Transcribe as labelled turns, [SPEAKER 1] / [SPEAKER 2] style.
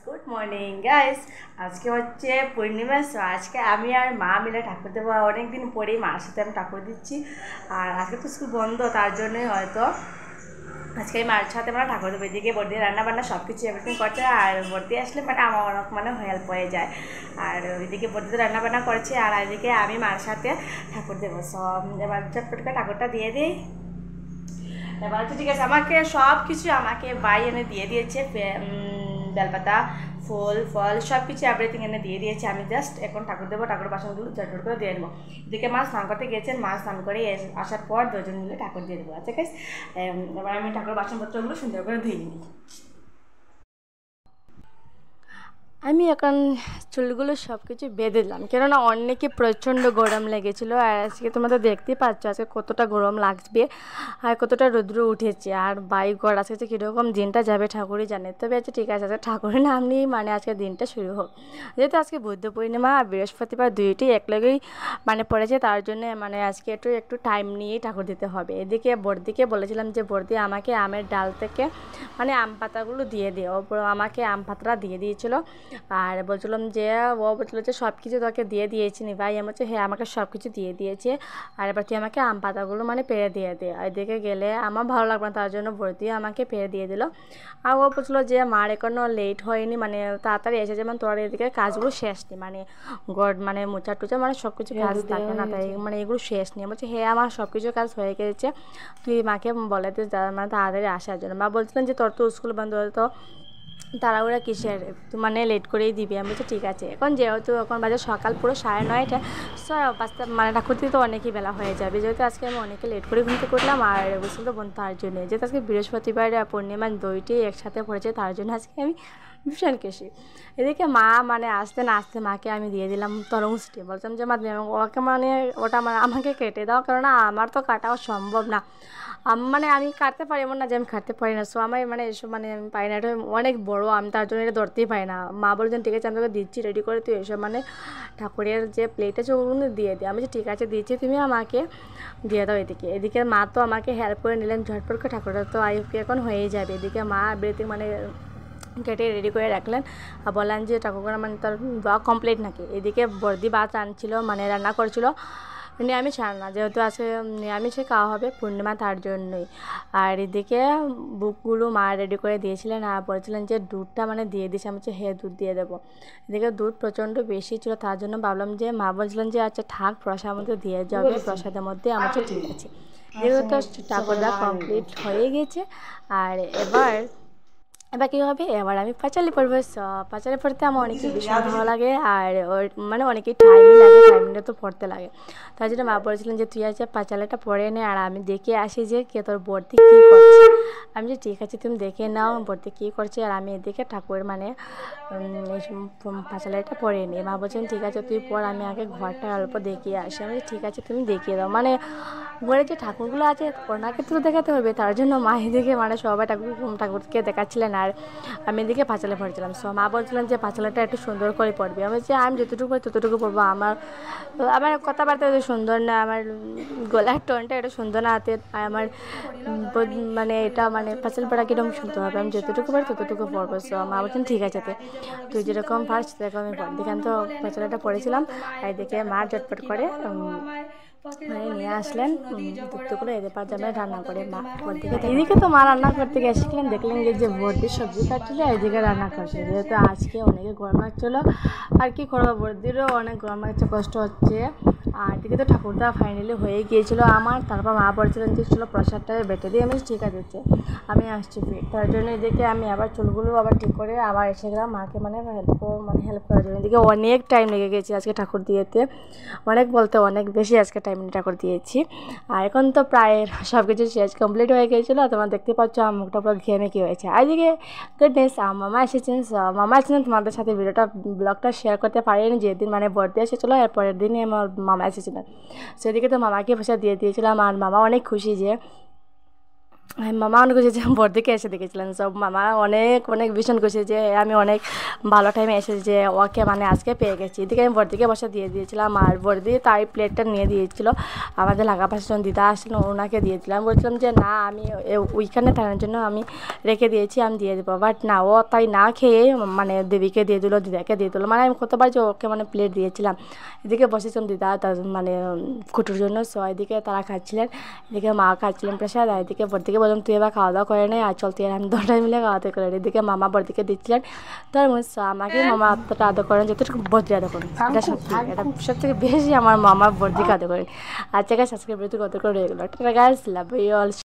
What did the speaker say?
[SPEAKER 1] Good morning guys. আজকে হচ্ছে পূর্ণিমা। So আজকে আমি আর মা মিলে ঠাকুর দেবো। অনেকদিন পরেই মার সাথে আমি ঠাকুর দিচ্ছি। আর আজকে তো স্কুল বন্ধ, তার জন্যই হয়তো আজকে এই মার সাথে আমরা ঠাকুর দেবো। এদিকে বর্দি রান্না বান্না সব কিছু এভরিথিং করছে, আর বর্দি আসলে আমার অনেক হেল্প হয়ে যায়। আর ওইদিকে বর্দি তো রান্না বান্না করছে, আর এদিকে আমি মার সাথে ঠাকুর দেবো। সব এবার চটপট করে ঠাকুরটা দিয়ে দিই। এবার তো ঠিক আছে, আমাকে সব কিছু আমাকে ভাই এনে দিয়ে দিয়েছে। বেলপাতা, ফুল ফল সব কিছু এভরিথিং এনে দিয়ে দিয়েছে। আমি জাস্ট এখন ঠাকুর দেবো, ঠাকুর বাসনগুলো ঝটঝট করে দিয়ে নেবো। এদিকে মা স্নান করতে গেছেন, মা স্নান করে আসার পর দুজন মিলে ঠাকুর দিয়ে দেবো। আচ্ছা গাইস, এবার আমি ঠাকুর বাসনপত্রগুলো সুন্দর করে ধুয়ে নিই। আমি এখন চুলগুলো সব কিছু বেঁধে দিলাম, কেননা অনেকে প্রচণ্ড গরম লেগেছিলো। আর আজকে তোমরা দেখতেই পাচ্ছ আজকে কতটা গরম লাগবে আর কতটা রৌদ্র উঠেছে। আর ঘর আজকে কীরকম দিনটা যাবে ঠাকুরই জানে। তবে আচ্ছা ঠিক আছে, আজকে ঠাকুরের নাম নিয়েই আজকে দিনটা শুরু হোক। যেহেতু আজকে বুদ্ধ পূর্ণিমা আর বৃহস্পতিবার দুইটি একলগেই পড়েছে, তার জন্য আজকে একটু টাইম নিয়েই ঠাকুর দিতে হবে। এদিকে বর্দিকে বলেছিলাম যে বর্দি আমাকে আমের ডাল থেকে আম পাতাগুলো দিয়ে দিও। আমাকে আম পাতাটা দিয়ে দিয়েছিলো। আর বলছিলাম যে ও বলছিলো যে সব কিছু তোকে দিয়ে দিয়েছি নি ভাই। আমি বলছি হ্যাঁ, আমাকে সব কিছু দিয়ে দিয়েছে। আর এবার তুই আমাকে আম পাতাগুলো পেরে দিয়ে দে। এদিকে গেলে আমার ভালো লাগবে না, তার জন্য ভর্তি আমাকে পেরে দিয়ে দিল। আর ও বলছিলো যে মার এখনও লেট হয়নি, তাড়াতাড়ি এসে যেমন তোর এদিকে কাজগুলো শেষ নেই, গড় মোচা টুচা সব কিছু কাজ থাকে না, তাই এগুলো শেষ নেই। বলছে হ্যাঁ, আমার সব কিছু কাজ হয়ে গেছে, তুই মাকে বলে দিস তাড়াতাড়ি আসার জন্য। মা বলছিলেন যে তোর তো স্কুল বন্ধ হতো, তাড়াহুড়া কিসের, লেট করেই দিবি। আমি বলছি ঠিক আছে। এখন যেহেতু এখন বাজে সকাল পুরো 9:30, পাঁচটা ঠাকুর দিতে তো অনেকই বেলা হয়ে যাবে। যেহেতু আজকে আমি অনেকে লেট করে ঘুমতে করলাম, আর বুঝতে তো তার জন্য যেহেতু আজকে বৃহস্পতিবার পূর্ণিমা দুইটি একসাথে পড়েছে, তার জন্য আজকে আমি ভীষণ খুশি। এদিকে মা আসতে না আসতে মাকে আমি দিয়ে দিলাম তরমুজটি। বলতাম যে মা ওকে ওটা আমাকে কেটে দাও, কেননা আমার তো কাটাও সম্ভব না। আমি কাটতে পারি, এমন না যে আমি কাটতে পারি না। সো আমার এসব আমি পারি না, এটা অনেক বড়ো, আমি তার জন্য এটা ধরতেই পারি না। মা বলছেন ঠিক আছে, আমি তোকে দিচ্ছি রেডি করে, তুই এসব ঠাকুরের যে প্লেট আছে ওগুলো দিয়ে দিই। আমি ঠিক আছে দিচ্ছি, তুমি আমাকে দিয়ে দাও। এদিকে মা তো আমাকে হেল্প করে নিলেন ঝটপট করে। ঠাকুরটা তো এখন হয়েই যাবে। এদিকে মা এভরিথিং কেটে রেডি করে রাখলেন আর বললেন যে ঠাকুর তার দোয়া কমপ্লিট নাকি। এদিকে বর্দি ভাত আনছিল, রান্না করছিল নিরামিষ রান্না, যেহেতু আজকে নিরামিষে খাওয়া হবে পূর্ণিমা, তার জন্যই। আর এদিকে বুকগুলো মা রেডি করে দিয়েছিলেন আর বলেছিলেন যে দুধটা দিয়ে দিয়েছে। আমি বলছি হ্যাঁ, দুধ দিয়ে দেবো। এদিকে দুধ প্রচণ্ড বেশি ছিল, তার জন্য ভাবলাম যে মা বলছিলেন যে আচ্ছা থাক, প্রসাদের মধ্যে দিয়ে যাবে, প্রসাদের মধ্যে। আমার ঠিক আছে, যেহেতু ঠাকুরটা কমপ্লিট হয়ে গেছে। আর এবার কী হবে, এবার আমি পাঁচালি পড়বো। পাঁচালি পড়তে আমার অনেকই ভীষণ ভালো লাগে, আর ওর অনেকেই টাইমই লাগে, টাইমটা তো পড়তে লাগে। তার জন্য মা বলেছিলেন যে তুই আজকে পাঁচালিটা পড়ে নে, আর আমি দেখে আসি যে কে তোর বর্দি কী করছে। আমি যে ঠিক আছে, তুমি দেখে নাও বর্দি কী করছে, আর আমি এদিকে ঠাকুর পাঁচালিটা পড়ে নিই। মা বলছেন ঠিক আছে তুই পড়, আমি আগে ঘরটা অল্প দেখিয়ে আসি। আমি ঠিক আছে তুমি দেখিয়ে দাও। ঘরে যে ঠাকুরগুলো আছে ওনাকে তো দেখাতে হবে, তার জন্য মা এদিকে সবাই ঠাকুরকে দেখাচ্ছিলেন, আর আমি এদিকে পাঁচালি পড়ছিলাম। সো মা বলছিলেন যে পাঁচালিটা একটু সুন্দর করে পড়বি। আমি বলছি আমি যতটুকু পারি ততটুকু পড়বো। আমার কথাবার্তা সুন্দর না, আমার গলার টোনটা একটু সুন্দর না, হাতে আমার এটা পাঁচালি পড়া কীরকম শুনতে হবে, আমি যতটুকু পারি ততটুকু পড়বো। সো মা বলছেন ঠিক আছে, তুই যেরকম পারিস সেরকম আমি পড়। দেখেন তো পাঁচালিটা পড়েছিলাম, আর এদিকে মা ঝটপট করে নিয়ে আসলেন দুধগুলো। এদের পর যাবে রান্না করে মা এদিকে তো মা রান্না করতে গেছিলেন, দেখলেন যে বর্দির সবজি কাটছিল, এদিকে রান্না করছে। যেহেতু আজকে অনেকে গরম লাগছিল, আর কি করবো, বর্দিরও অনেক গরম লাগছে, কষ্ট হচ্ছে। আর এদিকে তো ঠাকুরদা ফাইনালি হয়ে গিয়েছিলো আমার। তারপর মা বলছিলেন যে চলো প্রসাদটা বেটে দিয়ে। আমি ঠিক আছে আমি আসছি ফির। তার জন্য এদিকে আমি আবার চুলগুলো ঠিক করে আবার এসে গেলাম মাকে হেল্প করার জন্য। এদিকে অনেক টাইম লেগে গেছে আজকে ঠাকুর দিয়েতে, অনেক বলতে অনেক বেশি আজকে টাইম ঠাকুর দিয়েছি। আর এখন তো প্রায় সব কিছু শেষ কমপ্লিট হয়ে গিয়েছিলো। তোমরা দেখতে পাচ্ছ আমার মুখটা পুরো ঘেমে কী হয়েছে। আর এদিকে গুডনেস মামা এসেছেন। তোমাদের সাথে ব্লগটা শেয়ার করতে পারিনি, যেদিন বর্থডে এসেছিলো এর পরের দিনই আমার মামা এসেছিলেন। সেদিকে তো মামাকে পয়সা দিয়ে দিয়েছিলাম, আর মামা অনেক খুশি যে মামা অনেক খুশি যে বড়দিকে এসে দেখেছিলেন সব, মামা অনেক অনেক ভীষণ খুশি যে আমি অনেক ভালো টাইমে এসেছি, যে ওকে মানে আজকে পেয়ে গেছি। এদিকে আমি বড়দিকে বসে দিয়ে দিয়েছিলাম, আর বড়দি তাই প্লেটটা নিয়ে দিয়েছিল। আমাদের লাগা পাশে যখন দিদা আসলো ওনাকে দিয়েছিলাম, বলছিলাম যে না আমি ওইখানে থাকার জন্য আমি রেখে দিয়েছি, আমি দিয়ে দেবো। বাট না, ও তাই না খেয়ে মানে দেবীকে দিয়ে দিল, দিদাকে দিয়ে দিল। মানে আমি কতবার যে ওকে মানে প্লেট দিয়েছিলাম। এদিকে বসেছিলাম দিদা তার মানে কুটুর জন্য, সো এদিকে তারা খাচ্ছিলেন, এদিকে মা খাচ্ছিলেন প্রসাদ, আর এদিকে বড়দিকে বললাম তুই এবার খাওয়া দাওয়া করে নেই, আর চল তুই আর আমি দলটাই মিলে খাওয়া দাওয়া করে। এদিকে মামা বড়দিকে দিচ্ছিলেন তরমুজ, আমাকে মামা অতটা আদর করেন যতটুকু বড়দি আদর করেন, এটা সত্যি, এটা সব থেকে বেশি আমার মামা বড়দিকে আদর করেন। আর জায়গায় সাবস্ক্রাইব করতে কত করে রয়ে গেলো। Tata guys, love you all.